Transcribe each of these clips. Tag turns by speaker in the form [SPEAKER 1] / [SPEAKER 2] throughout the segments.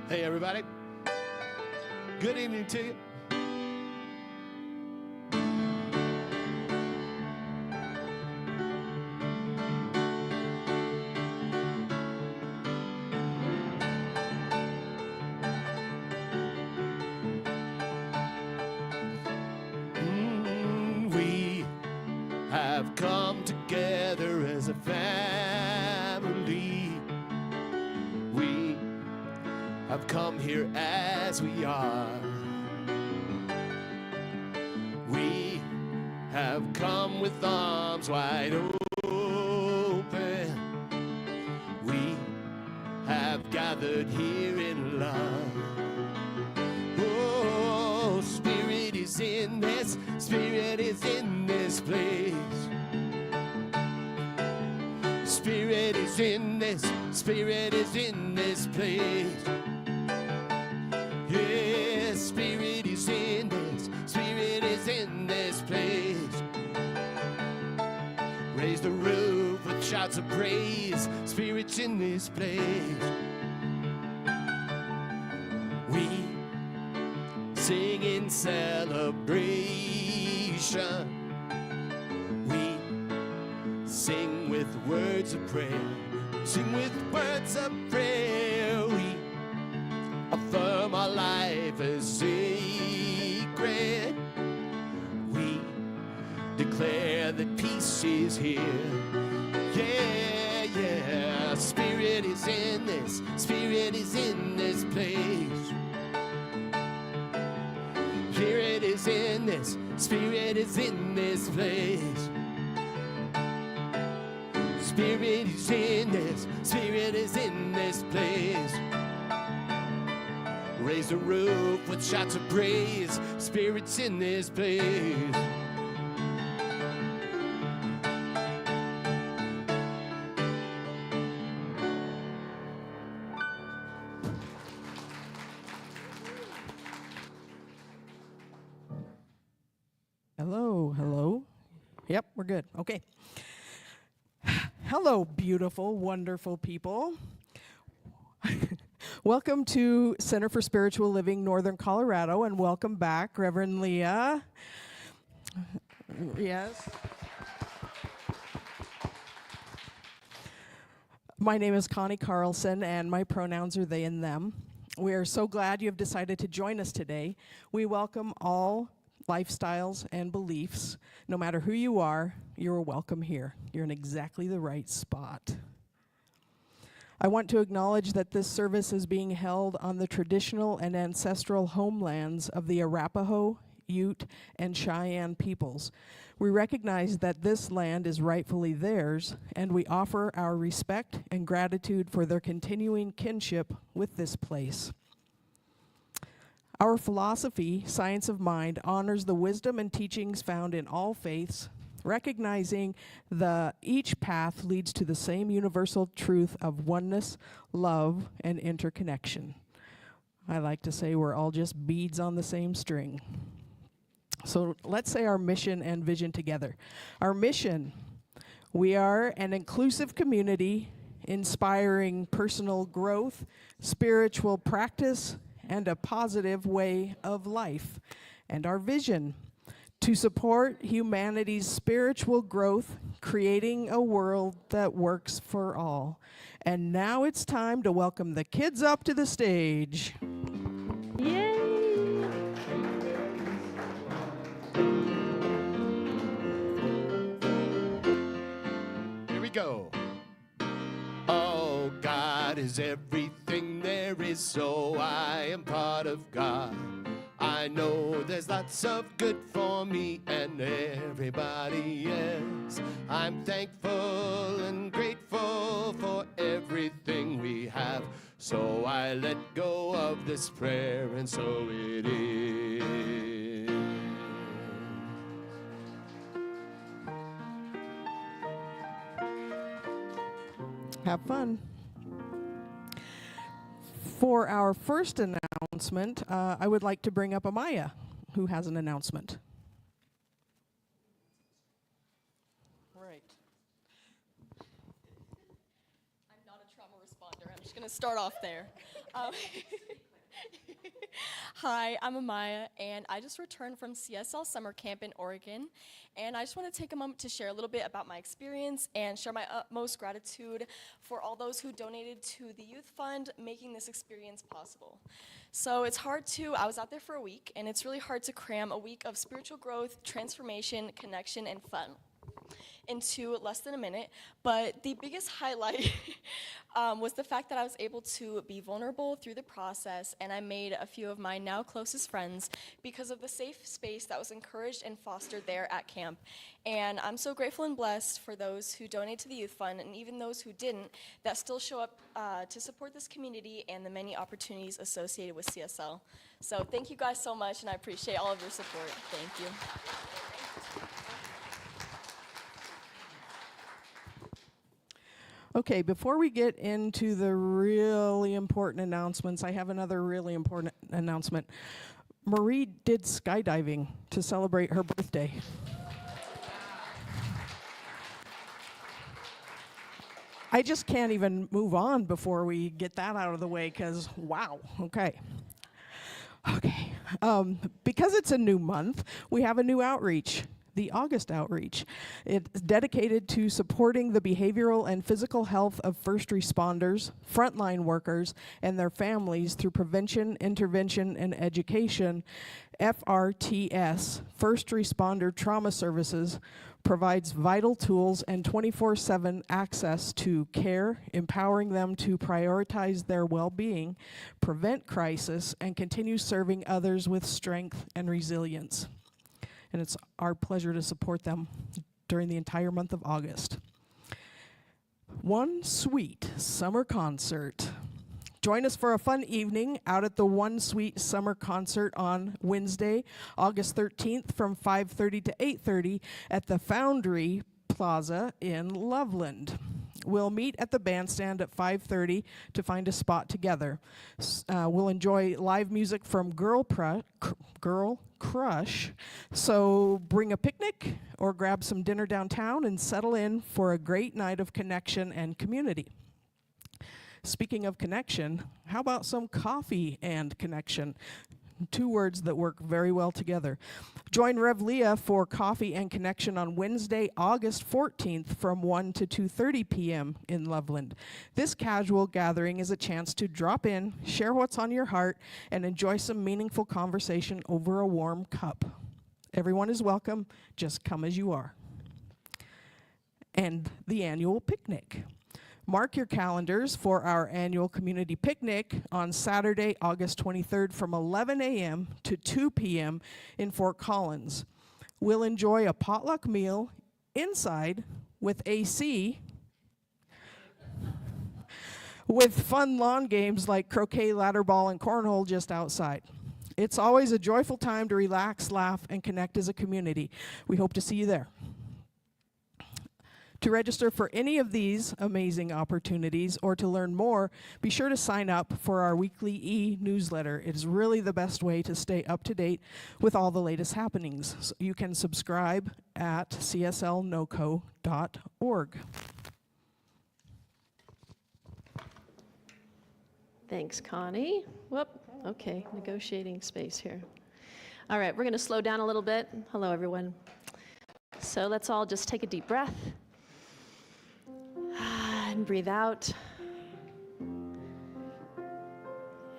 [SPEAKER 1] Hey, everybody. Good evening to you. We have come together as a family. We have come here as we are. We have come with arms wide open. We have gathered here in Spirit is in this place. Spirit is in this, Spirit is in this place. Yeah, Spirit is in this, Spirit is in this place. Raise the roof with shouts of praise, Spirit's in this place. We sing in celebration. We sing with words of prayer. Sing with words of prayer. We affirm our life as sacred. We declare that peace is here. Yeah, yeah. Spirit is in this. Spirit is in this place. Spirit is in this. Spirit is in this place. Spirit is in this. Spirit is in this place. Raise the roof with shouts of praise. Spirit's in this place.
[SPEAKER 2] Hello, hello. Yep, we're good. Okay. Hello, beautiful, wonderful people. Welcome to Center for Spiritual Living, Northern Colorado, and welcome back, Reverend Leah. Yes. My name is Connie Carlson, and my pronouns are they and them. We are so glad you have decided to join us today. We welcome all lifestyles and beliefs. No matter who you are, you're welcome here. You're in exactly the right spot. I want to acknowledge that this service is being held on the traditional and ancestral homelands of the Arapaho, Ute, and Cheyenne peoples. We recognize that this land is rightfully theirs, and we offer our respect and gratitude for their continuing kinship with this place. Our philosophy, Science of Mind, honors the wisdom and teachings found in all faiths, recognizing each path leads to the same universal truth of oneness, love, and interconnection. I like to say we're all just beads on the same string. So let's say our mission and vision together. Our mission: we are an inclusive community inspiring personal growth, spiritual practice, and a positive way of life. And our vision: to support humanity's spiritual growth, creating a world that works for all. And now it's time to welcome the kids up to the stage. Yay!
[SPEAKER 1] Here we go. Oh, God is everything there is, so I am part of God. I know there's lots of good for me and everybody else. I'm thankful and grateful for everything we have. So I let go of this prayer, and so it is.
[SPEAKER 2] Have fun. For our first announcement, I would like to bring up Amaya, who has an announcement.
[SPEAKER 3] Right. I'm not a trauma responder. I'm just going to start off there. Hi, I'm Amaya, and I just returned from CSL Summer Camp in Oregon, and I just want to take a moment to share a little bit about my experience and share my utmost gratitude for all those who donated to the Youth Fund, making this experience possible. So I was out there for a week, and it's really hard to cram a week of spiritual growth, transformation, connection, and fun into less than a minute, but the biggest highlight was the fact that I was able to be vulnerable through the process, and I made a few of my now closest friends because of the safe space that was encouraged and fostered there at camp. And I'm so grateful and blessed for those who donate to the Youth Fund, and even those who didn't, that still show up to support this community and the many opportunities associated with CSL. So thank you guys so much, and I appreciate all of your support. Thank you.
[SPEAKER 2] Okay, before we get into the really important announcements, I have another really important announcement. Marie did skydiving to celebrate her birthday. I just can't even move on before we get that out of the way, because wow, okay. Okay, because it's a new month, we have a new outreach. The August outreach. It's dedicated to supporting the behavioral and physical health of first responders, frontline workers, and their families through prevention, intervention, and education. FRTS, First Responder Trauma Services, provides vital tools and 24/7 access to care, empowering them to prioritize their well-being, prevent crisis, and continue serving others with strength and resilience. And it's our pleasure to support them during the entire month of August. One Sweet Summer Concert. Join us for a fun evening out at the One Sweet Summer Concert on Wednesday, August 13th from 5:30 to 8:30 at the Foundry Plaza in Loveland. We'll meet at the bandstand at 5:30 to find a spot together. We'll enjoy live music from Girl Crush, so bring a picnic or grab some dinner downtown and settle in for a great night of connection and community. Speaking of connection, how about some coffee and connection? Two words that work very well together. Join Rev Leah for coffee and connection on Wednesday, August 14th from 1 to 2:30 p.m. in Loveland. This casual gathering is a chance to drop in, share what's on your heart, and enjoy some meaningful conversation over a warm cup. Everyone is welcome, just come as you are. And the annual picnic. Mark your calendars for our annual community picnic on Saturday, August 23rd from 11 a.m. to 2 p.m. in Fort Collins. We'll enjoy a potluck meal inside with AC, with fun lawn games like croquet, ladder ball, and cornhole just outside. It's always a joyful time to relax, laugh, and connect as a community. We hope to see you there. To register for any of these amazing opportunities or to learn more, be sure to sign up for our weekly e-newsletter. It is really the best way to stay up to date with all the latest happenings. So you can subscribe at cslnoco.org.
[SPEAKER 4] Thanks, Connie. Whoop, okay, negotiating space here. All right, we're gonna slow down a little bit. Hello, everyone. So let's all just take a deep breath. And breathe out.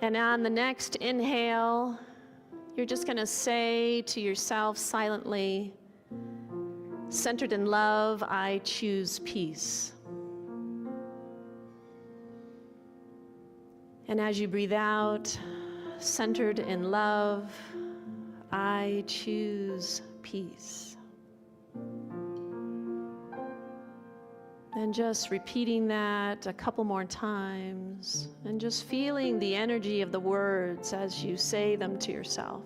[SPEAKER 4] And on the next inhale, you're just going to say to yourself silently, centered in love, I choose peace. And as you breathe out, centered in love, I choose peace. And just repeating that a couple more times and just feeling the energy of the words as you say them to yourself.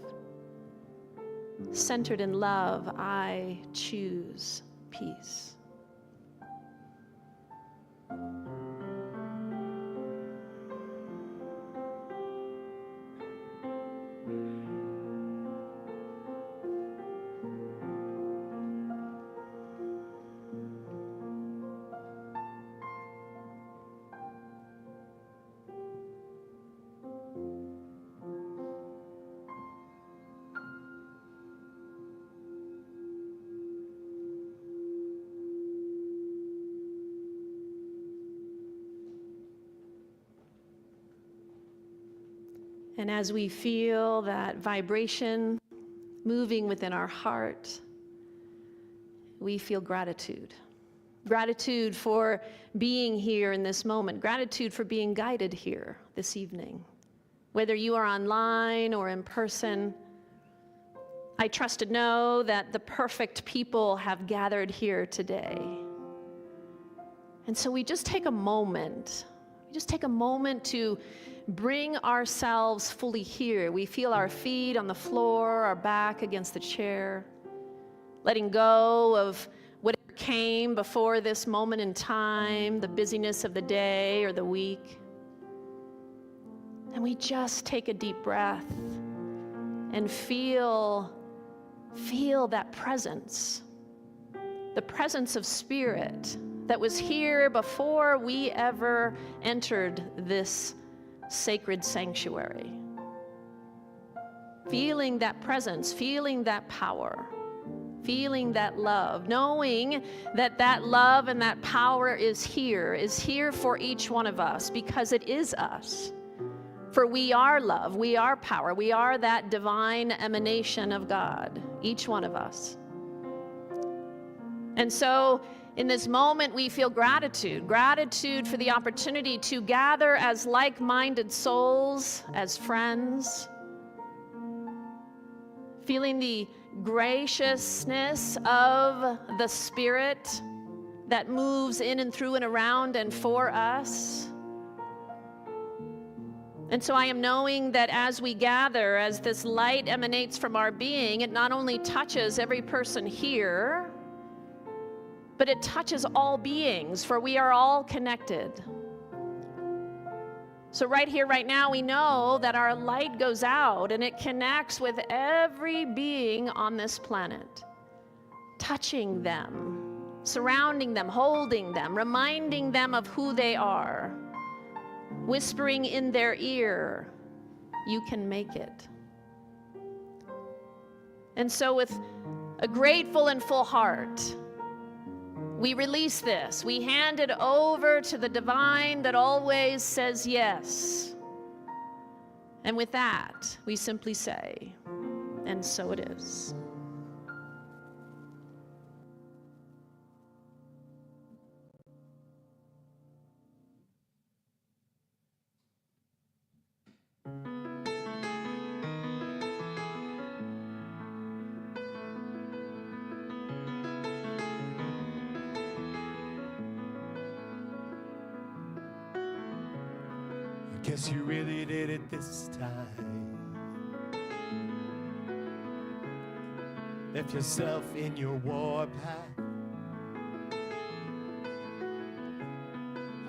[SPEAKER 4] Centered in love, I choose peace. And as we feel that vibration moving within our heart, we feel gratitude. Gratitude for being here in this moment. Gratitude for being guided here this evening. Whether you are online or in person, I trust to know that the perfect people have gathered here today. And so we just take a moment. We just take a moment to bring ourselves fully here. We feel our feet on the floor, our back against the chair, letting go of whatever came before this moment in time, the busyness of the day or the week. And we just take a deep breath and feel that presence, the presence of spirit that was here before we ever entered this sacred sanctuary. Feeling that presence, feeling that power, feeling that love, knowing that that love and that power is here for each one of us, because it is us. For we are love, we are power, we are that divine emanation of God, each one of us. And so in this moment, we feel gratitude for the opportunity to gather as like-minded souls, as friends, feeling the graciousness of the Spirit that moves in and through and around and for us. And so I am knowing that as we gather, as this light emanates from our being, it not only touches every person here, but it touches all beings, for we are all connected. So right here, right now, we know that our light goes out and it connects with every being on this planet, touching them, surrounding them, holding them, reminding them of who they are, whispering in their ear, "You can make it." And so with a grateful and full heart, we release this. We hand it over to the divine that always says yes. And with that, we simply say, "And so it is."
[SPEAKER 1] Guess you really did it this time. Left yourself in your warpath.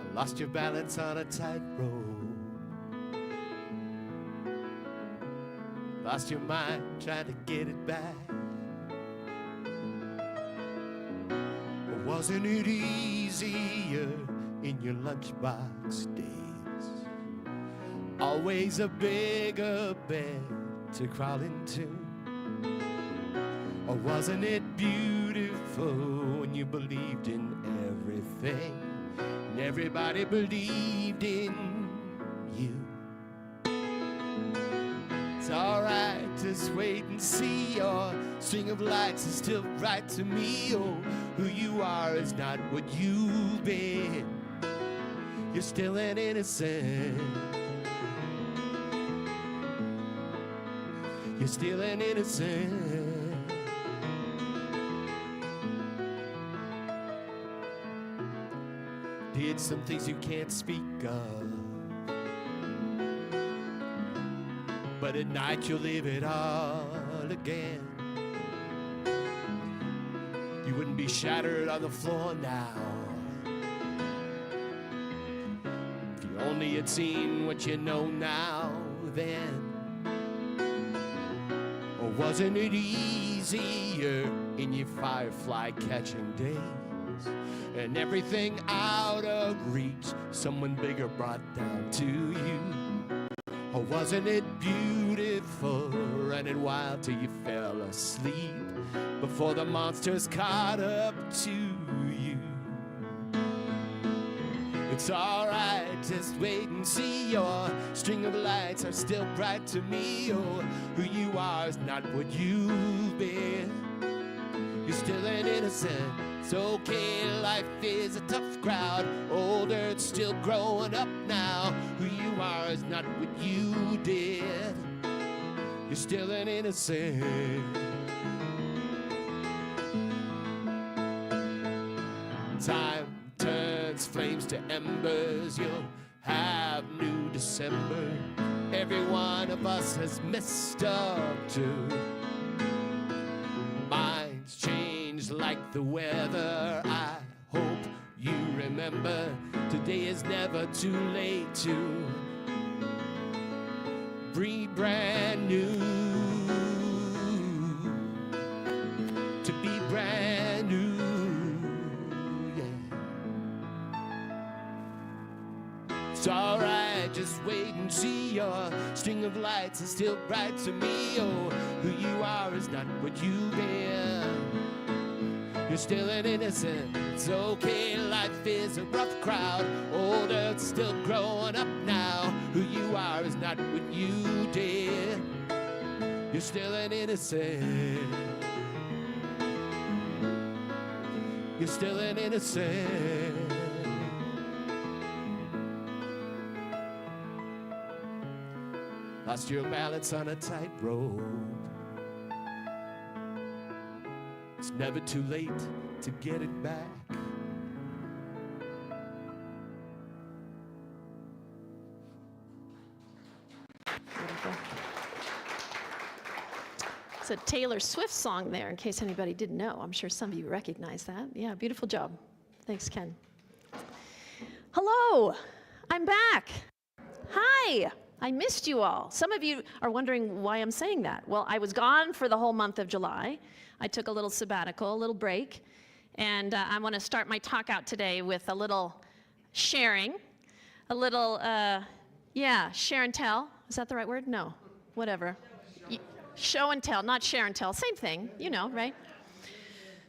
[SPEAKER 1] I lost your balance on a tightrope. Lost your mind trying to get it back. Or wasn't it easier in your lunchbox days? Always a bigger bed to crawl into. Or wasn't it beautiful when you believed in everything and everybody believed in you? It's alright, just wait and see. Your string of lights is still bright to me. Oh, who you are is not what you've been. You're still an innocent. You're still an innocent. Did some things you can't speak of, but at night you'll live it all again. You wouldn't be shattered on the floor now if you only had seen what you know now then. Or wasn't it easier in your firefly catching days and everything out of reach someone bigger brought down to you? Or wasn't it beautiful running wild till you fell asleep before the monsters caught up to you? It's alright, just wait and see. Your string of lights are still bright to me. Oh, who you are is not what you've been. You're still an innocent, It's okay, life is a tough crowd. Older, it's still growing up now. Who you are is not what you did. You're still an innocent. Time turns flames to embers. You'll have new December. Every one of us has messed up too. Minds change like the weather. I hope you remember today is never too late to be brand new. To be brand new. It's alright, just wait and see. Your string of lights is still bright to me. Oh, who you are is not what you've been. You're still an innocent. It's okay, life is a rough crowd. Older, it's still growing up now. Who you are is not what you did. You're still an innocent. You're still an innocent. Lost your balance on a tightrope. It's never too late to get it back.
[SPEAKER 4] Beautiful. It's a Taylor Swift song there, in case anybody didn't know. I'm sure some of you recognize that. Yeah, beautiful job. Thanks, Ken. Hello, I'm back. Hi. I missed you all. Some of you are wondering why I'm saying that. Well, I was gone for the whole month of July. I took a little sabbatical, a little break, and I want to start my talk out today with a little sharing, a little, share and tell. Is that the right word? No, whatever. Show and tell, not share and tell. Same thing, you know, right?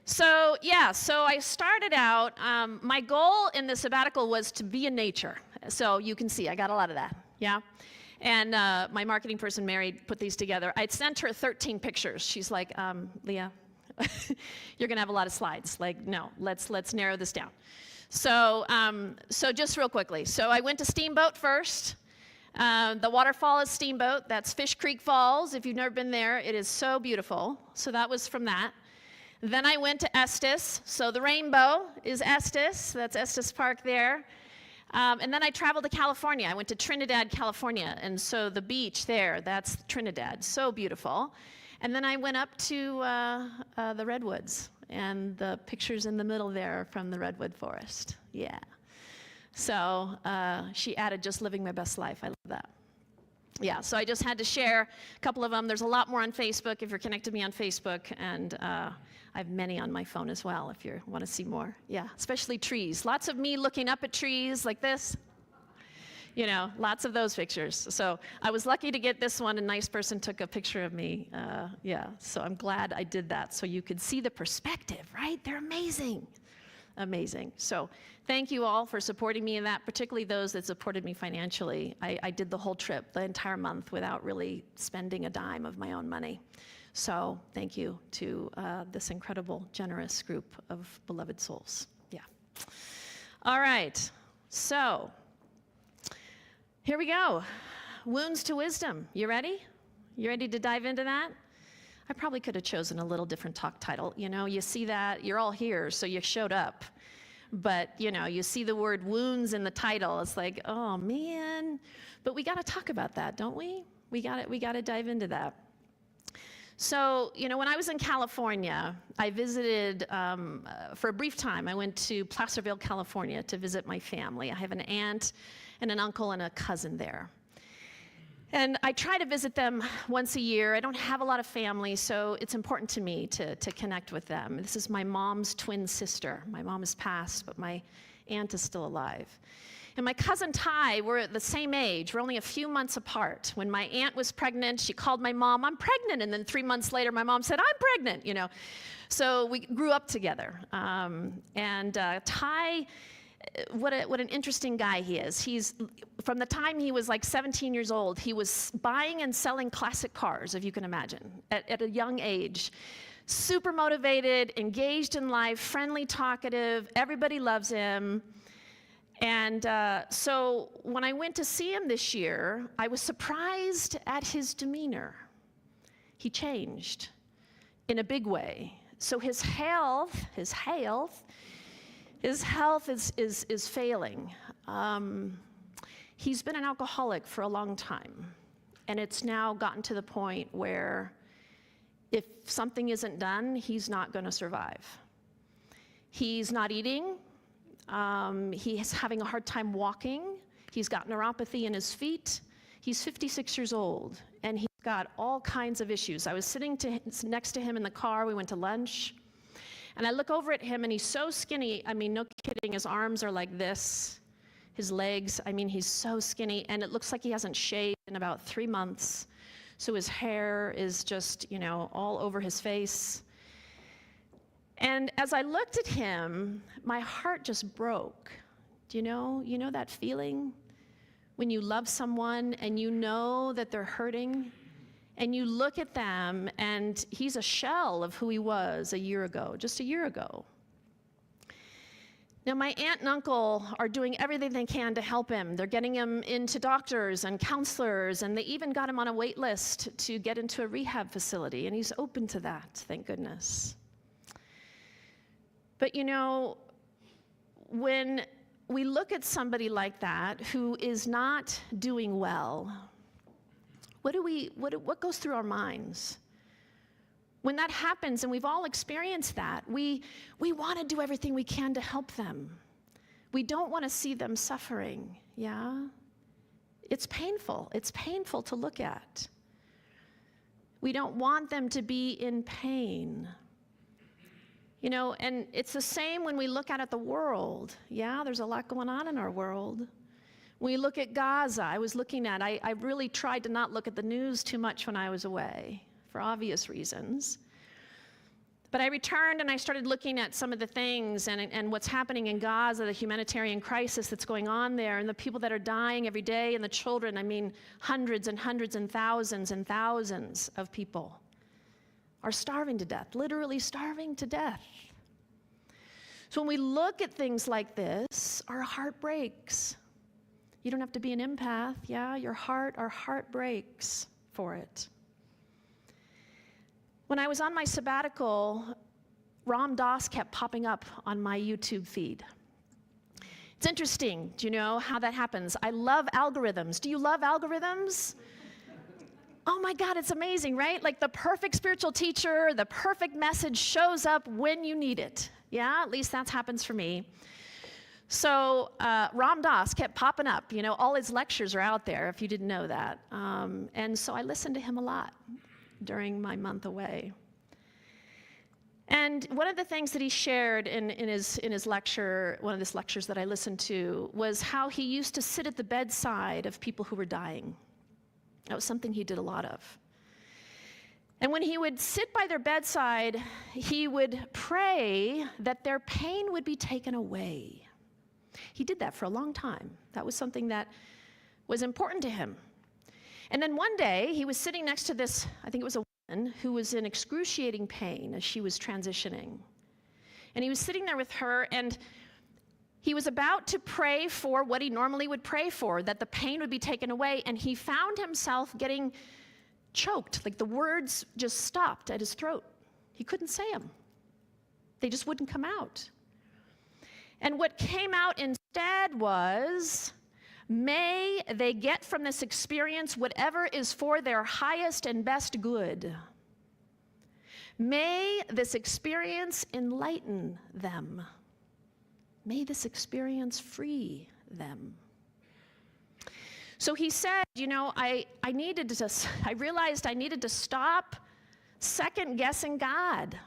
[SPEAKER 4] So I started out, my goal in the sabbatical was to be in nature. So you can see, I got a lot of that, yeah? And my marketing person, Mary, put these together. I'd sent her 13 pictures. She's like, Leah, you're gonna have a lot of slides. Like, no, let's narrow this down. So just real quickly. So I went to Steamboat first. The waterfall is Steamboat. That's Fish Creek Falls. If you've never been there, it is so beautiful. So that was from that. Then I went to Estes. So the rainbow is Estes. That's Estes Park there. And then I traveled to California. I went to Trinidad, California. And so the beach there, that's Trinidad. So beautiful. And then I went up to the redwoods. And the pictures in the middle there are from the redwood forest. Yeah. So she added just living my best life. I love that. Yeah, so I just had to share a couple of them. There's a lot more on Facebook if you're connected to me on Facebook. And I have many on my phone as well if you want to see more. Yeah, especially trees. Lots of me looking up at trees like this. You know, lots of those pictures. So I was lucky to get this one. A nice person took a picture of me. Yeah, so I'm glad I did that so you could see the perspective, right? They're amazing. Amazing. So thank you all for supporting me in that, particularly those that supported me financially. I did the whole trip, the entire month, without really spending a dime of my own money. So thank you to this incredible, generous group of beloved souls. Yeah. All right. So here we go. Wounds to wisdom. You ready? You ready to dive into that? I probably could have chosen a little different talk title. You know, you see that, you're all here, so you showed up. But, you know, you see the word wounds in the title. It's like, oh, man. But we got to talk about that, don't we? We got to dive into that. So, you know, when I was in California, I visited, for a brief time, I went to Placerville, California to visit my family. I have an aunt and an uncle and a cousin there. And I try to visit them once a year. I don't have a lot of family, so it's important to me to connect with them. This is my mom's twin sister. My mom has passed, but my aunt is still alive. And my cousin Ty, we're at the same age. We're only a few months apart. When my aunt was pregnant, she called my mom, I'm pregnant. And then 3 months later, my mom said, I'm pregnant, you know. So we grew up together. Ty, what an interesting guy he is. He's, from the time he was like 17 years old, he was buying and selling classic cars, if you can imagine, at a young age. super motivated, engaged in life, friendly, talkative. Everybody loves him. And so when I went to see him this year, I was surprised at his demeanor. He changed in a big way. So his health is failing. He's been an alcoholic for a long time. And it's now gotten to the point where if something isn't done, he's not going to survive. He's not eating. He's having a hard time walking. He's got neuropathy in his feet. He's 56 years old, and he's got all kinds of issues. I was sitting next to him in the car. We went to lunch, and I look over at him, and he's so skinny. I mean, no kidding. His arms are like this. His legs, I mean, he's so skinny, and it looks like he hasn't shaved in about 3 months. So his hair is just, all over his face. And as I looked at him, my heart just broke. Do you know that feeling? When you love someone and you know that they're hurting, and you look at them and he's a shell of who he was a year ago, just a year ago. Now, my aunt and uncle are doing everything they can to help him. They're getting him into doctors and counselors, and they even got him on a wait list to get into a rehab facility, and he's open to that, thank goodness. But when we look at somebody like that who is not doing well, what goes through our minds? When that happens, and we've all experienced that, we want to do everything we can to help them. We don't want to see them suffering, yeah? It's painful. It's painful to look at. We don't want them to be in pain. And it's the same when we look out at the world. Yeah, there's a lot going on in our world. When we look at Gaza, I really tried to not look at the news too much when I was away, for obvious reasons. But I returned and I started looking at some of the things and what's happening in Gaza, the humanitarian crisis that's going on there, and the people that are dying every day, and the children. I mean, hundreds and hundreds and thousands of people are starving to death, literally starving to death. So when we look at things like this, our heart breaks. You don't have to be an empath, yeah? Our heart breaks for it. When I was on my sabbatical, Ram Dass kept popping up on my YouTube feed. It's interesting, do you know how that happens? I love algorithms. Do you love algorithms? Oh my God, it's amazing, right? Like the perfect spiritual teacher, the perfect message shows up when you need it. Yeah, at least that happens for me. So Ram Dass kept popping up. All his lectures are out there, if you didn't know that. And so I listened to him a lot during my month away. And one of the things that he shared in his lecture, one of his lectures that I listened to, was how he used to sit at the bedside of people who were dying. That was something he did a lot of. And when he would sit by their bedside, he would pray that their pain would be taken away. He did that for a long time. That was something that was important to him. And then one day, he was sitting next to this, I think it was a woman, who was in excruciating pain as she was transitioning. And he was sitting there with her, and he was about to pray for what he normally would pray for, that the pain would be taken away, and he found himself getting choked, like the words just stopped at his throat. He couldn't say them. They just wouldn't come out. And what came out instead was, may they get from this experience whatever is for their highest and best good. May this experience enlighten them. May this experience free them. So he said, I realized I needed to stop second-guessing God.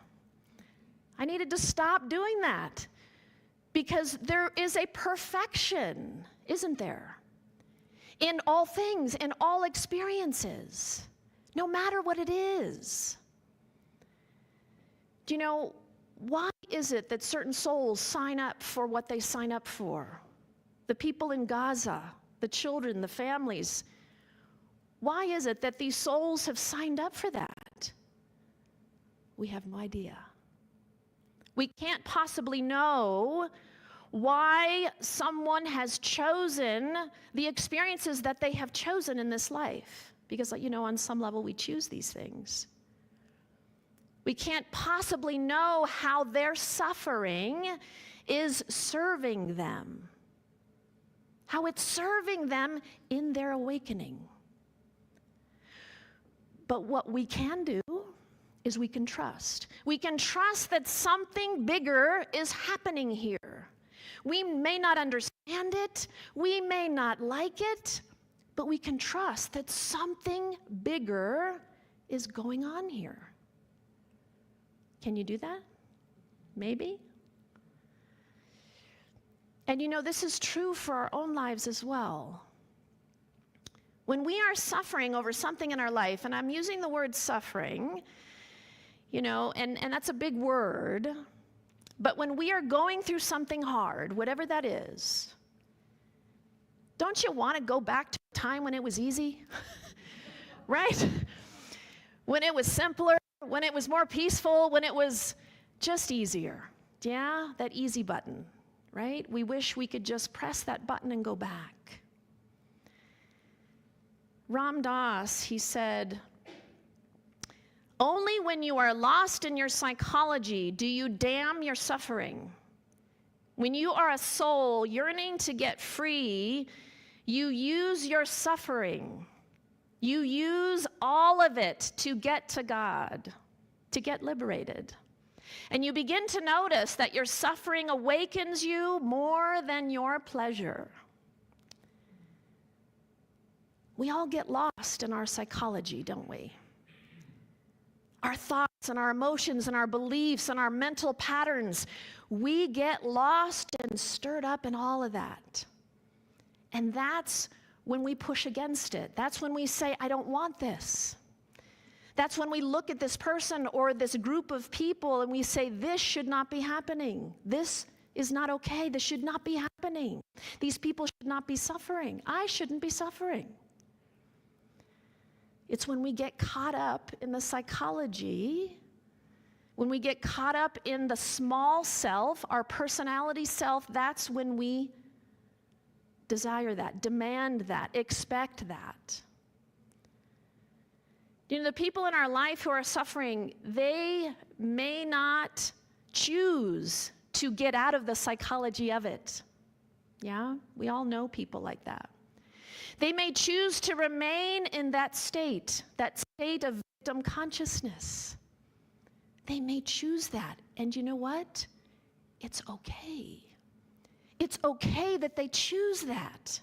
[SPEAKER 4] I needed to stop doing that because there is a perfection, isn't there? In all things, in all experiences, no matter what it is. Do you know, why is it that certain souls sign up for what they sign up for? The people in Gaza, the children, the families. Why is it that these souls have signed up for that? We have no idea. We can't possibly know why someone has chosen the experiences that they have chosen in this life. Because, on some level, we choose these things. We can't possibly know how their suffering is serving them, how it's serving them in their awakening. But what we can do is we can trust. We can trust that something bigger is happening here. We may not understand it, we may not like it, but we can trust that something bigger is going on here. Can you do that? Maybe. And this is true for our own lives as well. When we are suffering over something in our life, and I'm using the word suffering, and that's a big word, but when we are going through something hard, whatever that is, don't you want to go back to a time when it was easy? Right? When it was simpler, when it was more peaceful, when it was just easier. Yeah, that easy button, right? We wish we could just press that button and go back. Ram Dass, he said, only when you are lost in your psychology do you damn your suffering. When you are a soul yearning to get free, you use your suffering. You use all of it to get to God, to get liberated. And you begin to notice that your suffering awakens you more than your pleasure. We all get lost in our psychology, don't we? Our thoughts and our emotions and our beliefs and our mental patterns, we get lost and stirred up in all of that. And that's when we push against it. That's when we say, I don't want this. That's when we look at this person or this group of people and we say, this should not be happening. This is not okay. This should not be happening. These people should not be suffering. I shouldn't be suffering. It's when we get caught up in the psychology, when we get caught up in the small self, our personality self, that's when we desire that, demand that, expect that. The people in our life who are suffering, they may not choose to get out of the psychology of it. Yeah, we all know people like that. They may choose to remain in that state of victim consciousness. They may choose that. And you know what? It's okay. It's okay that they choose that.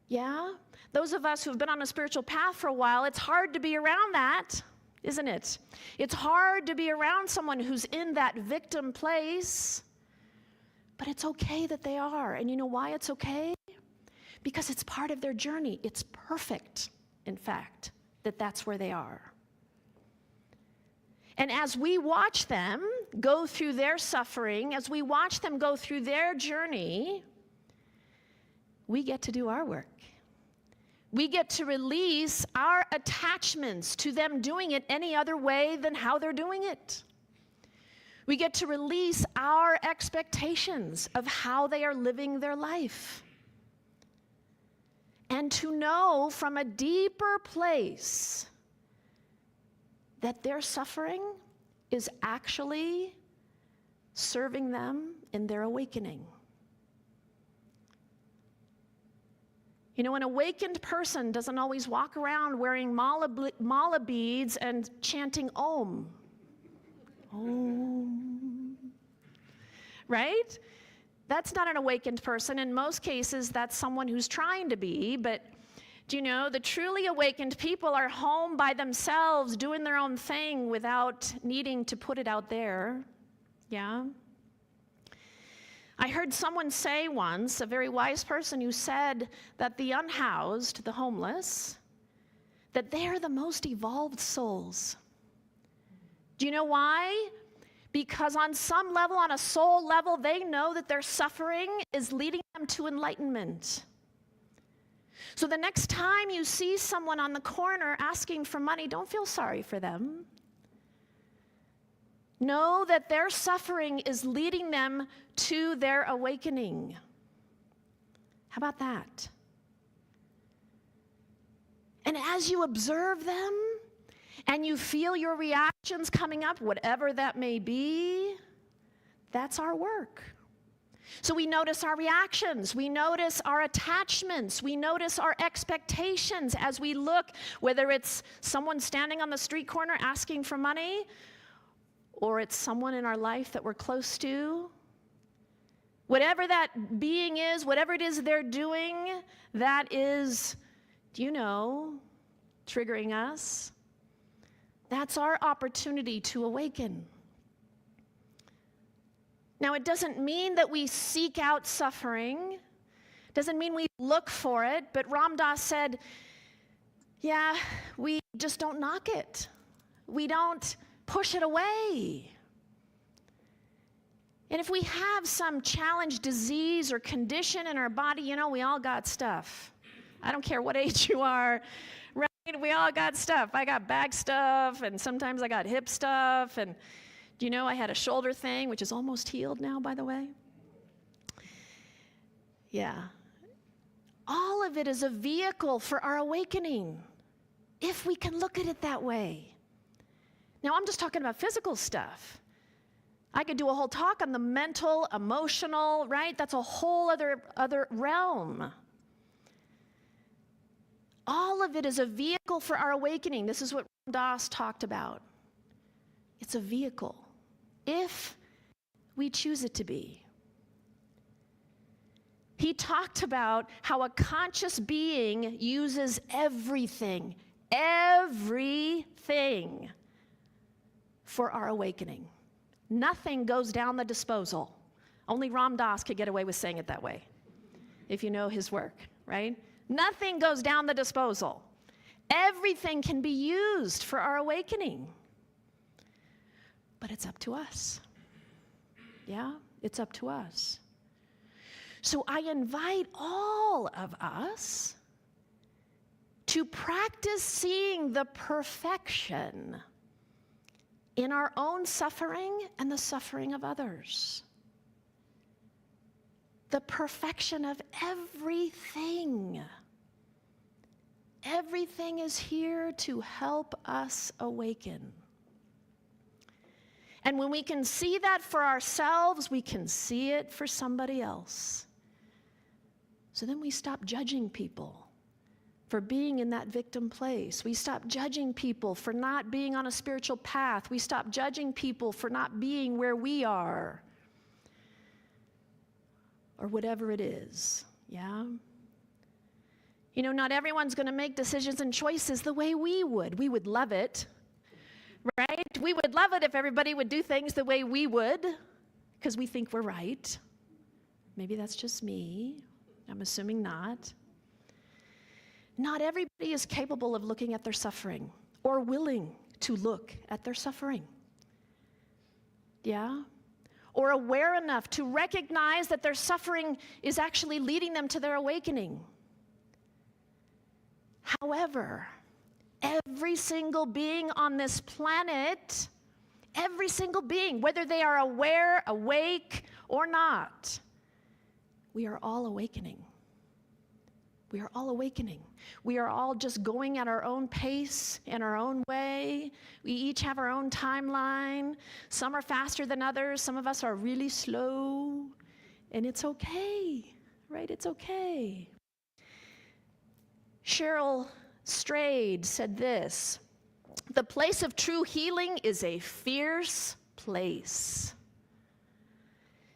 [SPEAKER 4] Yeah? Those of us who've been on a spiritual path for a while, it's hard to be around that, isn't it? It's hard to be around someone who's in that victim place, but it's okay that they are. And you know why it's okay? Because it's part of their journey. It's perfect, in fact, that that's where they are. And as we watch them go through their suffering, as we watch them go through their journey, we get to do our work. We get to release our attachments to them doing it any other way than how they're doing it. We get to release our expectations of how they are living their life. And to know from a deeper place that their suffering is actually serving them in their awakening. An awakened person doesn't always walk around wearing mala beads and chanting Om. Om. Right? That's not an awakened person. In most cases, that's someone who's trying to be, but the truly awakened people are home by themselves, doing their own thing without needing to put it out there. Yeah? I heard someone say once, a very wise person who said that the unhoused, the homeless, that they are the most evolved souls. Do you know why? Because on some level, on a soul level, they know that their suffering is leading them to enlightenment. So the next time you see someone on the corner asking for money, don't feel sorry for them. know that their suffering is leading them to their awakening. How about that? And as you observe them and you feel your reactions coming up, whatever that may be, that's our work. So we notice our reactions, we notice our attachments, we notice our expectations as we look, whether it's someone standing on the street corner asking for money, or it's someone in our life that we're close to. Whatever that being is, whatever it is they're doing, that is, triggering us. That's our opportunity to awaken. Now, it doesn't mean that we seek out suffering. It doesn't mean we look for it. But Ram Dass said, we just don't knock it. We don't push it away. And if we have some challenge, disease, or condition in our body, we all got stuff. I don't care what age you are, right? We all got stuff. I got back stuff, and sometimes I got hip stuff, and I had a shoulder thing, which is almost healed now, by the way. Yeah. All of it is a vehicle for our awakening, if we can look at it that way. Now, I'm just talking about physical stuff. I could do a whole talk on the mental, emotional, right? That's a whole other realm. All of it is a vehicle for our awakening. This is what Ram Dass talked about. It's a vehicle, if we choose it to be. He talked about how a conscious being uses everything for our awakening. Nothing goes down the disposal. Only Ram Dass could get away with saying it that way, if you know his work, right? Nothing goes down the disposal. Everything can be used for our awakening. But it's up to us. Yeah, it's up to us. So I invite all of us to practice seeing the perfection in our own suffering and the suffering of others. The perfection of everything. Everything is here to help us awaken. And when we can see that for ourselves, we can see it for somebody else. So then we stop judging people for being in that victim place. We stop judging people for not being on a spiritual path. We stop judging people for not being where we are. Or whatever it is, yeah? Not everyone's going to make decisions and choices the way we would. We would love it, right? We would love it if everybody would do things the way we would, because we think we're right. Maybe that's just me. I'm assuming not. Not everybody is capable of looking at their suffering or willing to look at their suffering. Yeah? Or aware enough to recognize that their suffering is actually leading them to their awakening. However, every single being on this planet, every single being, whether they are aware, awake, or not, we are all awakening. We are all awakening. We are all just going at our own pace, in our own way. We each have our own timeline. Some are faster than others. Some of us are really slow. And it's okay, right? It's okay. Cheryl Strayed said this: "The place of true healing is a fierce place.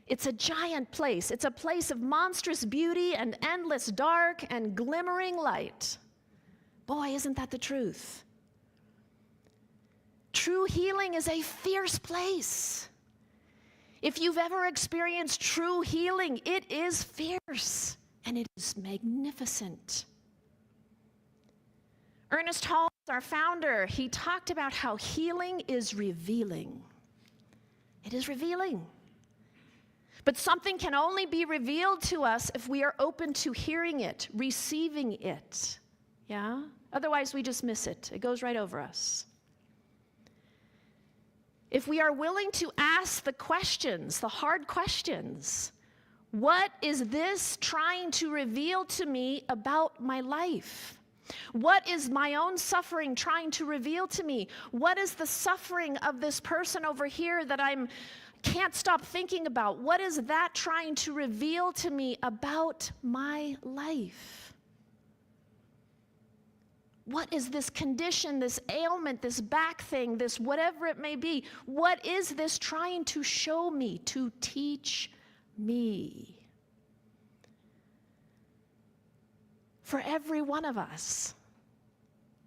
[SPEAKER 4] It's a giant place. It's a place of monstrous beauty and endless dark and glimmering light." Boy, isn't that the truth? True healing is a fierce place. If you've ever experienced true healing, it is fierce and it is magnificent. Ernest Holmes, our founder, he talked about how healing is revealing. It is revealing. But something can only be revealed to us if we are open to hearing it, receiving it. Yeah? Otherwise, we just miss it. It goes right over us. if we are willing to ask the questions, the hard questions, what is this trying to reveal to me about my life? What is my own suffering trying to reveal to me? What is the suffering of this person over here that I can't stop thinking about? What is that trying to reveal to me about my life? What is this condition, this ailment, this back thing, this whatever it may be? What is this trying to show me, to teach me? For every one of us,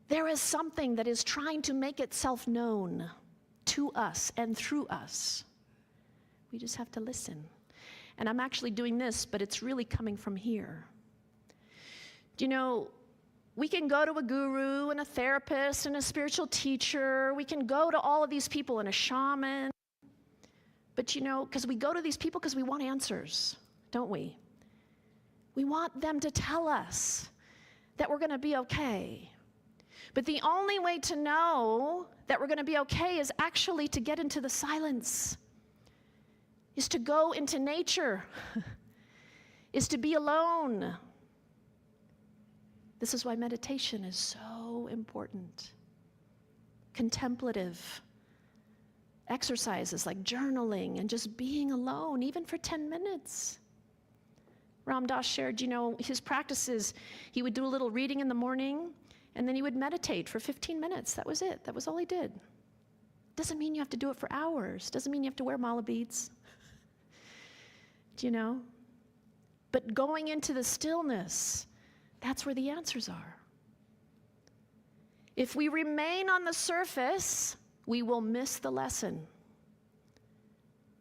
[SPEAKER 4] there is something that is trying to make itself known to us and through us. We just have to listen. And I'm actually doing this, but it's really coming from here. Do you know, we can go to a guru and a therapist and a spiritual teacher. We can go to all of these people and a shaman. But you know, because we go to these people because we want answers, don't we? We want them to tell us that we're going to be okay. But the only way to know that we're going to be okay is actually to get into the silence, is to go into nature, is to be alone. This is why meditation is so important. Contemplative exercises like journaling and just being alone, even for 10 minutes. Ram Dass shared, you know, his practices, he would do a little reading in the morning, and then he would meditate for 15 minutes. That was it. That was all he did. Doesn't mean you have to do it for hours. Doesn't mean you have to wear mala beads. Do you know? But going into the stillness, that's where the answers are. If we remain on the surface, we will miss the lesson.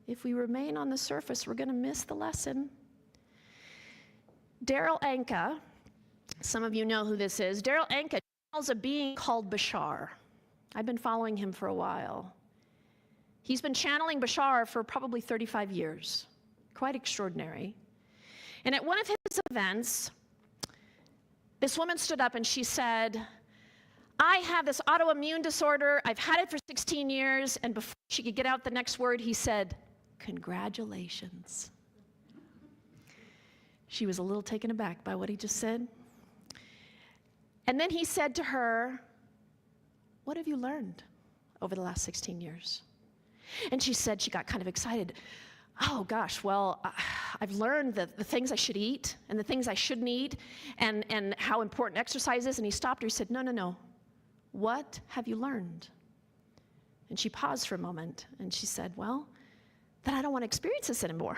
[SPEAKER 4] If we remain on the surface, we're going to miss the lesson. Daryl Anka, some of you know who this is. Daryl Anka channels a being called Bashar. I've been following him for a while. He's been channeling Bashar for probably 35 years. Quite extraordinary. And at one of his events, this woman stood up and she said, I have this autoimmune disorder. I've had it for 16 years. And before she could get out the next word, he said, congratulations. She was a little taken aback by what he just said. And then he said to her, what have you learned over the last 16 years? And she said, she got kind of excited. Oh gosh, well, I've learned the things I should eat and the things I shouldn't eat and how important exercise is. And he stopped her, he said, no. What have you learned? And she paused for a moment and she said, well, then I don't want to experience this anymore.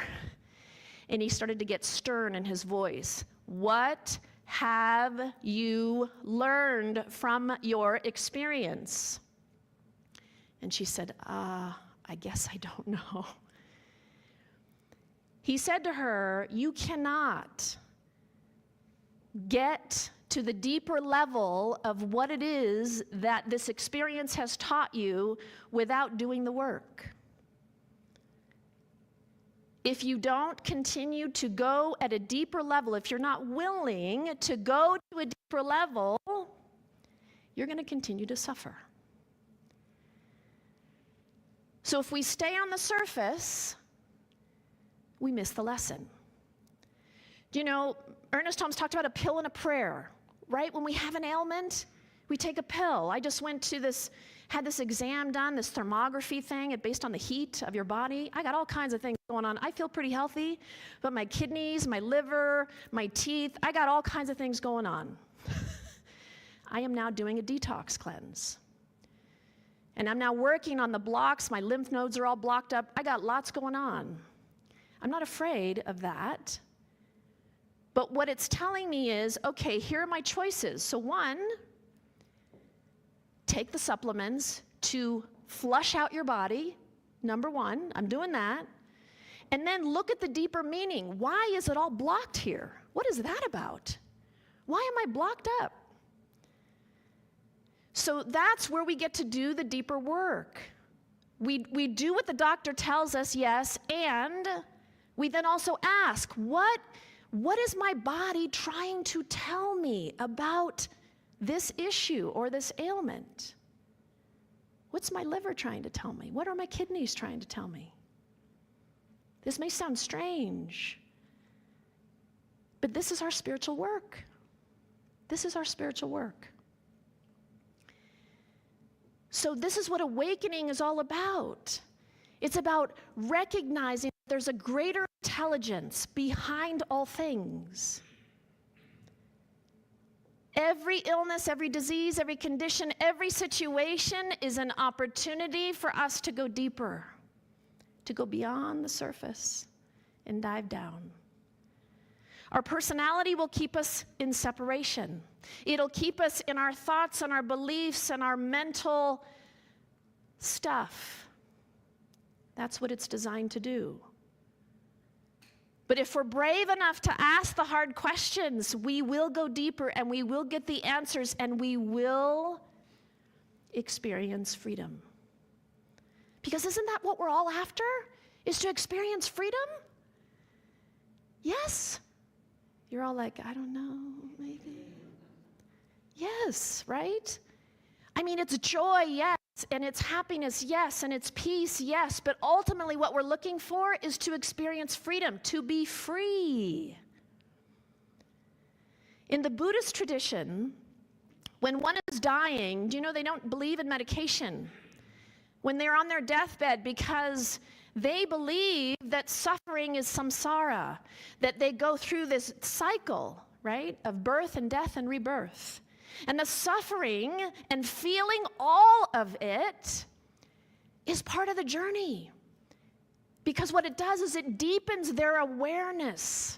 [SPEAKER 4] And he started to get stern in his voice. What have you learned from your experience? And she said, I guess I don't know. He said to her, you cannot get to the deeper level of what it is that this experience has taught you without doing the work. If you don't continue to go at a deeper level, if you're not willing to go to a deeper level, you're going to continue to suffer. So if we stay on the surface, we miss the lesson. Do you know, Ernest Holmes talked about a pill and a prayer, right? When we have an ailment, we take a pill. I just went to had this exam done, this thermography thing, based on the heat of your body. I got all kinds of things going on. I feel pretty healthy, but my kidneys, my liver, my teeth, I got all kinds of things going on. I am now doing a detox cleanse. And I'm now working on the blocks. My lymph nodes are all blocked up. I got lots going on. I'm not afraid of that. But what it's telling me is, okay, here are my choices. So one, take the supplements to flush out your body. Number one, I'm doing that. And then look at the deeper meaning. Why is it all blocked here? What is that about? Why am I blocked up? So that's where we get to do the deeper work. We do what the doctor tells us, yes, and we then also ask, what is my body trying to tell me about this issue or this ailment? What's my liver trying to tell me? What are my kidneys trying to tell me? This may sound strange, but this is our spiritual work. This is our spiritual work. So this is what awakening is all about. It's about recognizing that there's a greater intelligence behind all things. Every illness, every disease, every condition, every situation is an opportunity for us to go deeper, to go beyond the surface and dive down. Our personality will keep us in separation. It'll keep us in our thoughts and our beliefs and our mental stuff. That's what it's designed to do. But if we're brave enough to ask the hard questions, we will go deeper and we will get the answers and we will experience freedom. Because isn't that what we're all after? Is to experience freedom? Yes. You're all like, I don't know, maybe. Yes, right? I mean, it's joy, yes, and it's happiness, yes, and it's peace, yes, but ultimately what we're looking for is to experience freedom, to be free. In the Buddhist tradition, when one is dying, do you know they don't believe in medication? When they're on their deathbed, because they believe that suffering is samsara, that they go through this cycle, right, of birth and death and rebirth. And the suffering and feeling all of it is part of the journey. Because what it does is it deepens their awareness.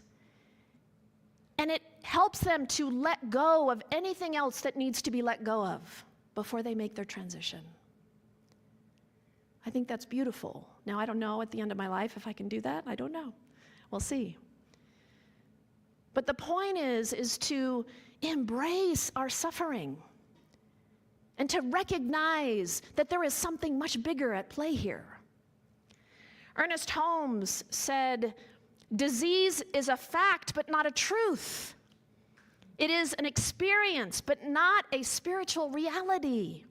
[SPEAKER 4] And it helps them to let go of anything else that needs to be let go of before they make their transition. I think that's beautiful. Now, I don't know at the end of my life if I can do that. I don't know. We'll see. But the point is to embrace our suffering and to recognize that there is something much bigger at play here. Ernest Holmes said, "Disease is a fact, but not a truth. It is an experience, but not a spiritual reality."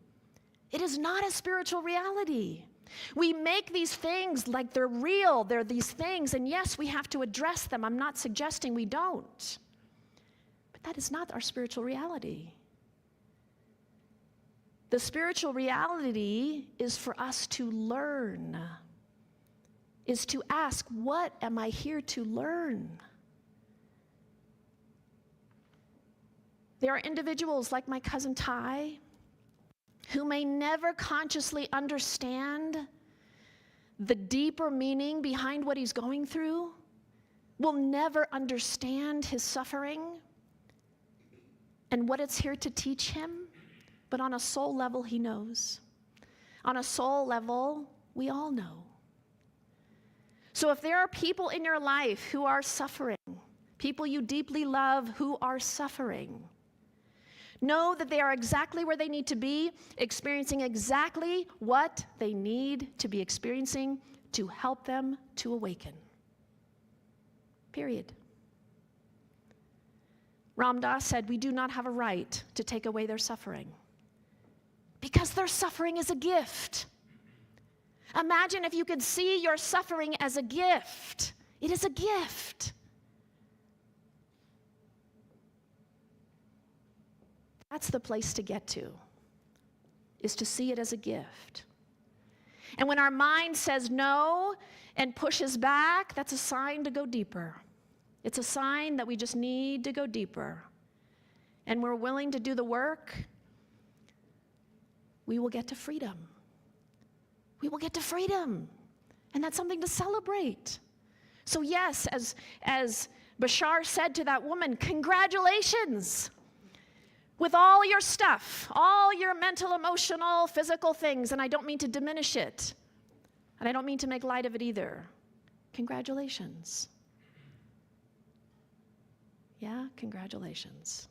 [SPEAKER 4] It is not a spiritual reality. We make these things like they're real, they're these things, and yes, we have to address them. I'm not suggesting we don't. But that is not our spiritual reality. The spiritual reality is for us to learn, is to ask, what am I here to learn? There are individuals like my cousin Ty who may never consciously understand the deeper meaning behind what he's going through, will never understand his suffering and what it's here to teach him, but on a soul level, he knows. On a soul level, we all know. So if there are people in your life who are suffering, people you deeply love who are suffering, know that they are exactly where they need to be, experiencing exactly what they need to be experiencing to help them to awaken. Period. Ram Dass said, we do not have a right to take away their suffering because their suffering is a gift. Imagine if you could see your suffering as a gift. It is a gift. That's the place to get to, is to see it as a gift. And when our mind says no and pushes back, that's a sign to go deeper. It's a sign that we just need to go deeper. And we're willing to do the work, we will get to freedom. We will get to freedom. And that's something to celebrate. So yes, as Bashar said to that woman, congratulations. With all your stuff, all your mental, emotional, physical things, and I don't mean to diminish it, and I don't mean to make light of it either. Congratulations. Yeah, congratulations.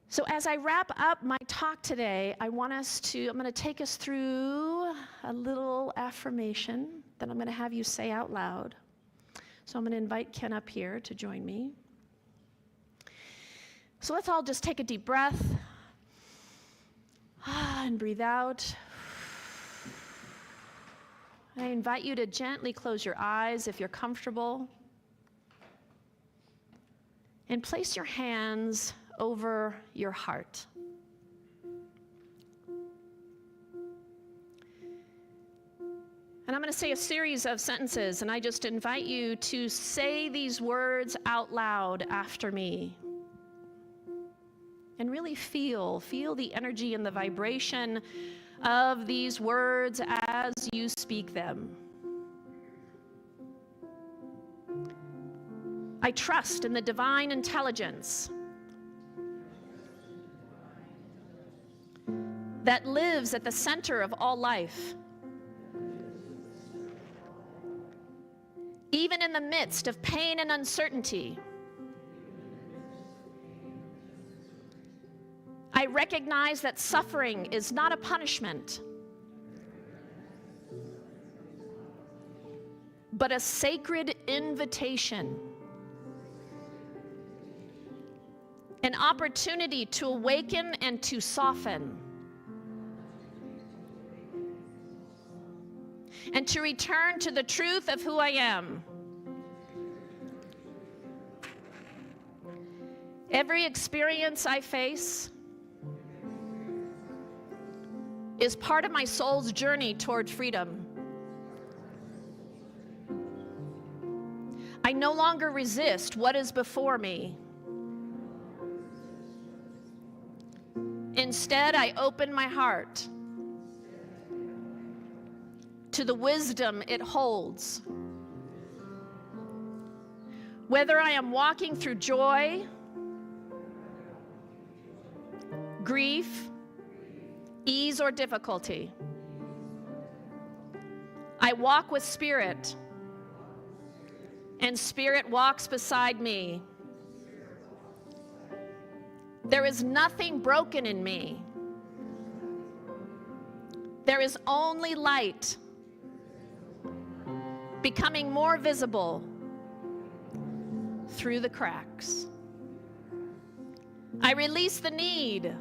[SPEAKER 4] So as I wrap up my talk today, I'm going to take us through a little affirmation that I'm going to have you say out loud. So I'm going to invite Ken up here to join me. So let's all just take a deep breath. And breathe out. I invite you to gently close your eyes if you're comfortable. And place your hands over your heart. And I'm going to say a series of sentences, and I just invite you to say these words out loud after me. And really feel the energy and the vibration of these words as you speak them. I trust in the divine intelligence that lives at the center of all life. Even in the midst of pain and uncertainty, I recognize that suffering is not a punishment, but a sacred invitation, an opportunity to awaken and to soften, and to return to the truth of who I am. Every experience I face is part of my soul's journey toward freedom. I no longer resist what is before me. Instead, I open my heart to the wisdom it holds. Whether I am walking through joy, grief, ease, or difficulty, I walk with Spirit, and Spirit walks beside me. There is nothing broken in me. There is only light becoming more visible through the cracks. I release the need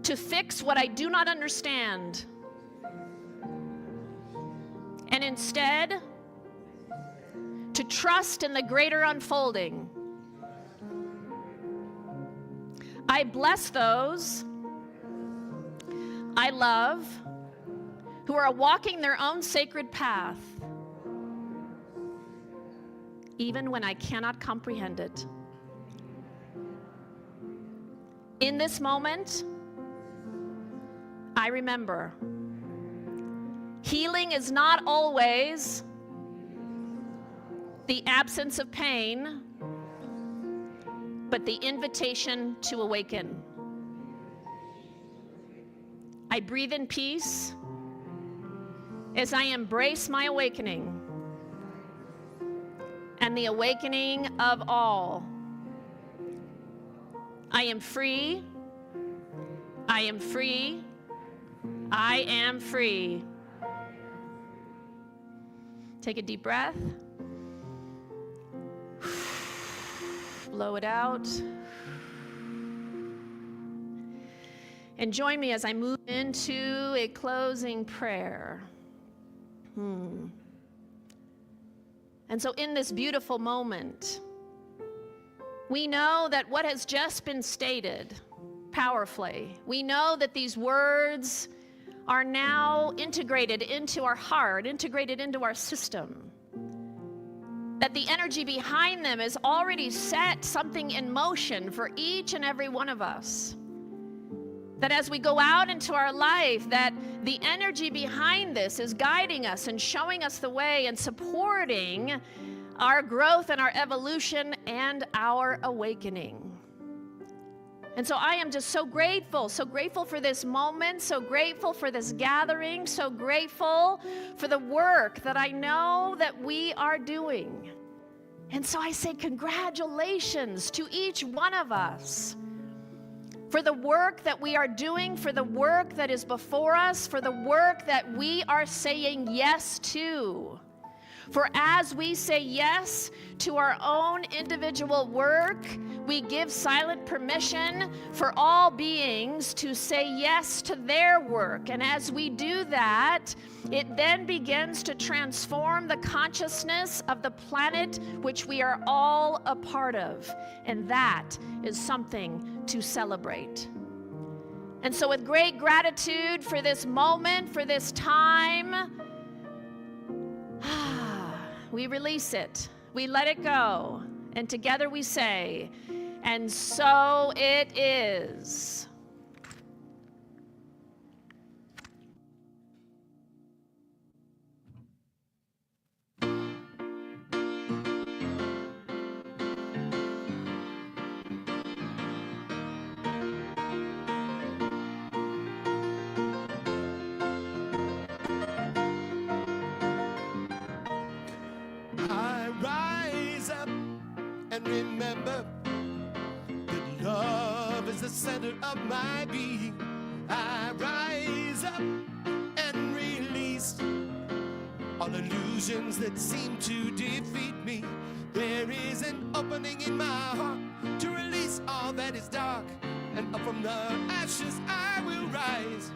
[SPEAKER 4] to fix what I do not understand, and instead to trust in the greater unfolding. I bless those I love who are walking their own sacred path, even when I cannot comprehend it. In this moment, I remember healing is not always the absence of pain, but the invitation to awaken. I breathe in peace as I embrace my awakening and the awakening of all. I am free. I am free. I am free. Take a deep breath. Blow it out. And join me as I move into a closing prayer. And so in this beautiful moment, we know that what has just been stated powerfully, we know that these words are now integrated into our heart, integrated into our system, that the energy behind them has already set something in motion for each and every one of us. That as we go out into our life, that the energy behind this is guiding us and showing us the way and supporting our growth and our evolution and our awakening. And so I am just so grateful for this moment, so grateful for this gathering, so grateful for the work that I know that we are doing. And so I say congratulations to each one of us for the work that we are doing, for the work that is before us, for the work that we are saying yes to. For as we say yes to our own individual work, We give silent permission for all beings to say yes to their work. And as we do that, it then begins to transform the consciousness of the planet which we are all a part of. And that is something to celebrate. And so with great gratitude for this moment, for this time, we release it. We let it go. And together we say, and so it is.
[SPEAKER 1] I rise up and remember that love is the center of my being. I rise up and release all illusions that seem to defeat me. There is an opening in my heart to release all that is dark, and up from the ashes I will rise.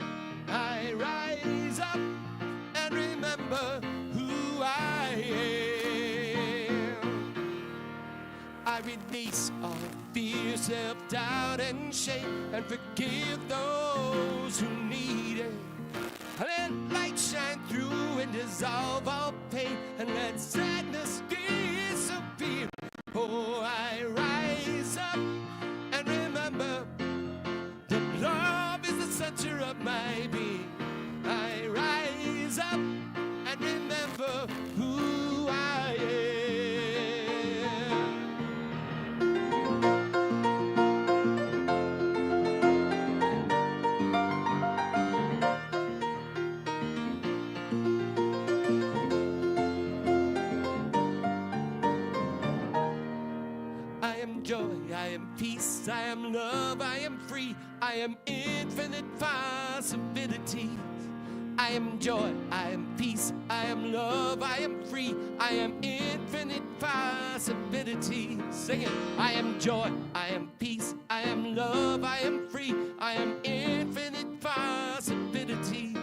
[SPEAKER 1] I rise up and remember who I am. I release all fear, self-doubt, and shame, and forgive those who need it. Let light shine through and dissolve all pain, and let sadness disappear. Oh, I rise up and remember that love is the center of my being. I rise up and remember who I am. I am joy, I am peace, I am love, I am free, I am infinite possibilities. I am joy, I am peace, I am love, I am free, I am infinite possibilities. Sing it. I am joy, I am peace, I am love, I am free, I am infinite possibilities.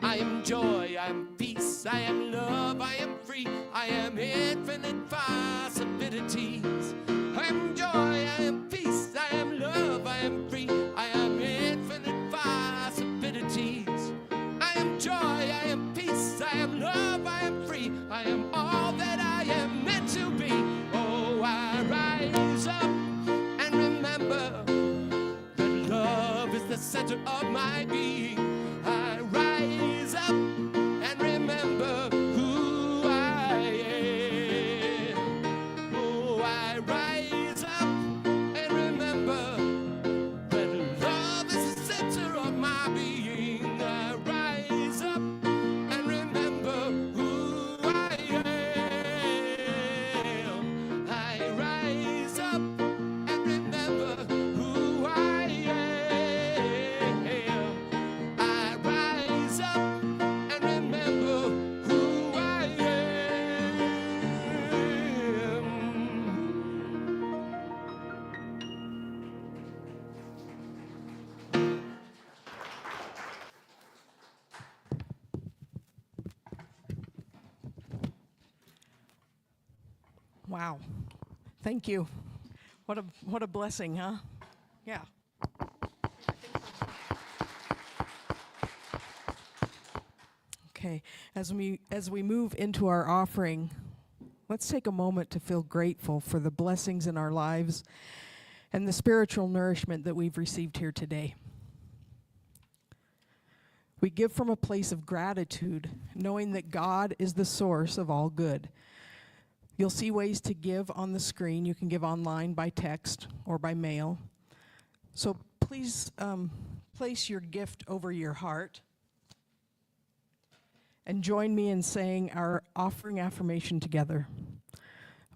[SPEAKER 1] I am joy, I am peace, I am love, I am free, I am infinite possibilities. I am joy, I am peace, I am love, I am free, I am infinite possibilities. I am joy, I am peace, I am love, I am free, I am all that I am meant to be. Oh, I rise up and remember that love is the center of my being. I rise up and remember who I am. Oh, I rise up and remember that love is the center of my being. I rise up and remember who I am. I rise up and remember who I am. I rise up and remember who I am.
[SPEAKER 2] Wow. Thank you. What a blessing, huh? Yeah. Okay. As we move into our offering, let's take a moment to feel grateful for the blessings in our lives and the spiritual nourishment that we've received here today. We give from a place of gratitude, knowing that God is the source of all good. You'll see ways to give on the screen. You can give online, by text, or by mail. So please place your gift over your heart and join me in saying our offering affirmation together.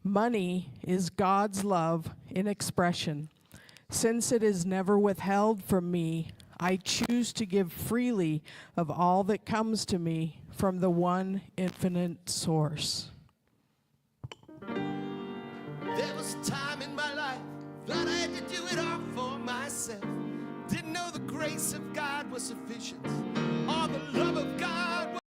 [SPEAKER 2] Money is God's love in expression. Since it is never withheld from me, I choose to give freely of all that comes to me from the one infinite source.
[SPEAKER 1] There was a time in my life it all for myself. Didn't know the grace of God was sufficient, or the love of God was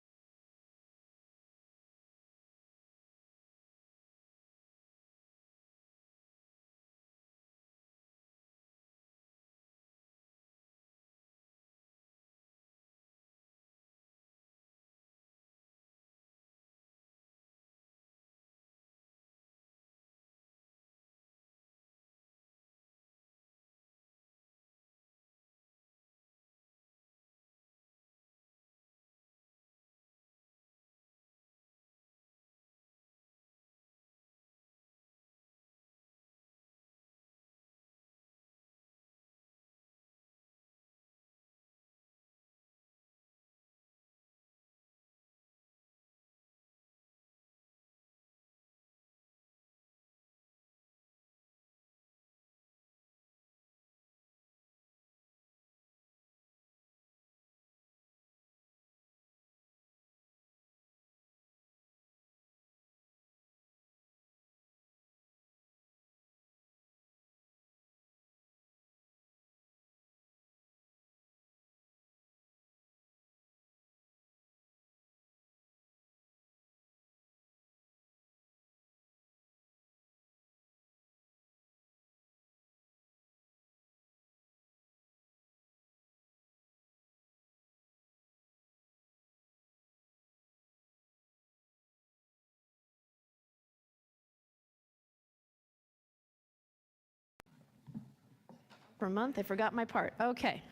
[SPEAKER 4] For a month, I forgot my part. Okay.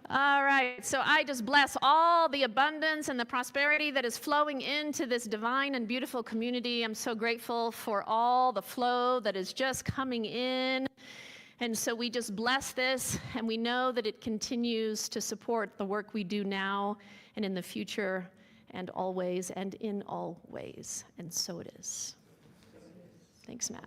[SPEAKER 4] All right, so I just bless all the abundance and the prosperity that is flowing into this divine and beautiful community. I'm so grateful for all the flow that is just coming in. And so we just bless this, and we know that it continues to support the work we do now and in the future and always and in all ways. And so it is. Thanks, Matt.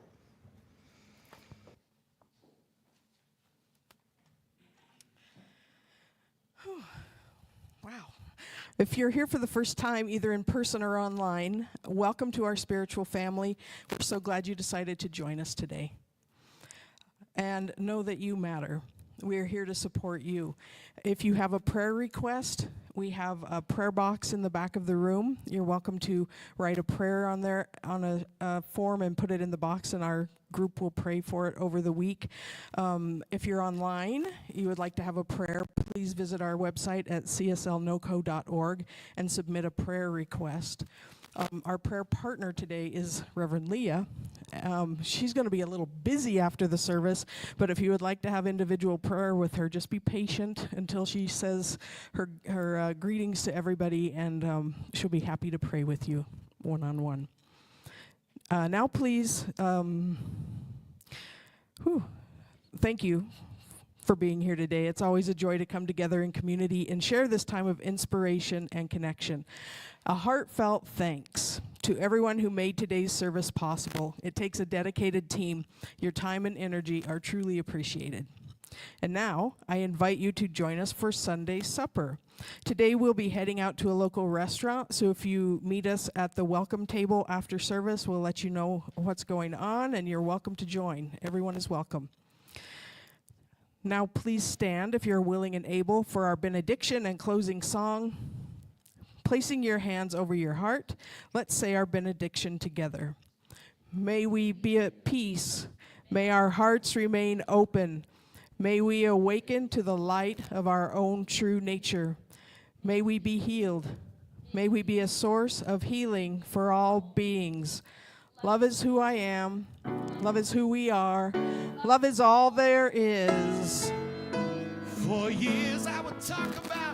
[SPEAKER 2] Wow. If you're here for the first time, either in person or online, welcome to our spiritual family. We're so glad you decided to join us today. And know that you matter. We're here to support you. If you have a prayer request, we have a prayer box in the back of the room. You're welcome to write a prayer on there on a form and put it in the box, and our group will pray for it over the week. If you're online, you would like to have a prayer, please visit our website at cslnoco.org and submit a prayer request. Our prayer partner today is Reverend Leah. She's going to be a little busy after the service, but if you would like to have individual prayer with her, just be patient until she says her greetings to everybody, and she'll be happy to pray with you one-on-one. Now, please, thank you for being here today. It's always a joy to come together in community and share this time of inspiration and connection. A heartfelt thanks to everyone who made today's service possible. It takes a dedicated team. Your time and energy are truly appreciated. And now, I invite you to join us for Sunday supper. Today, we'll be heading out to a local restaurant, so if you meet us at the welcome table after service, we'll let you know what's going on, and you're welcome to join. Everyone is welcome. Now, please stand if you're willing and able for our benediction and closing song. Placing your hands over your heart, let's say our benediction together. May we be at peace. May our hearts remain open. May we awaken to the light of our own true nature. May we be healed. May we be a source of healing for all beings. Love is who I am. Love is who we are. Love is all there is.
[SPEAKER 1] For years I would talk about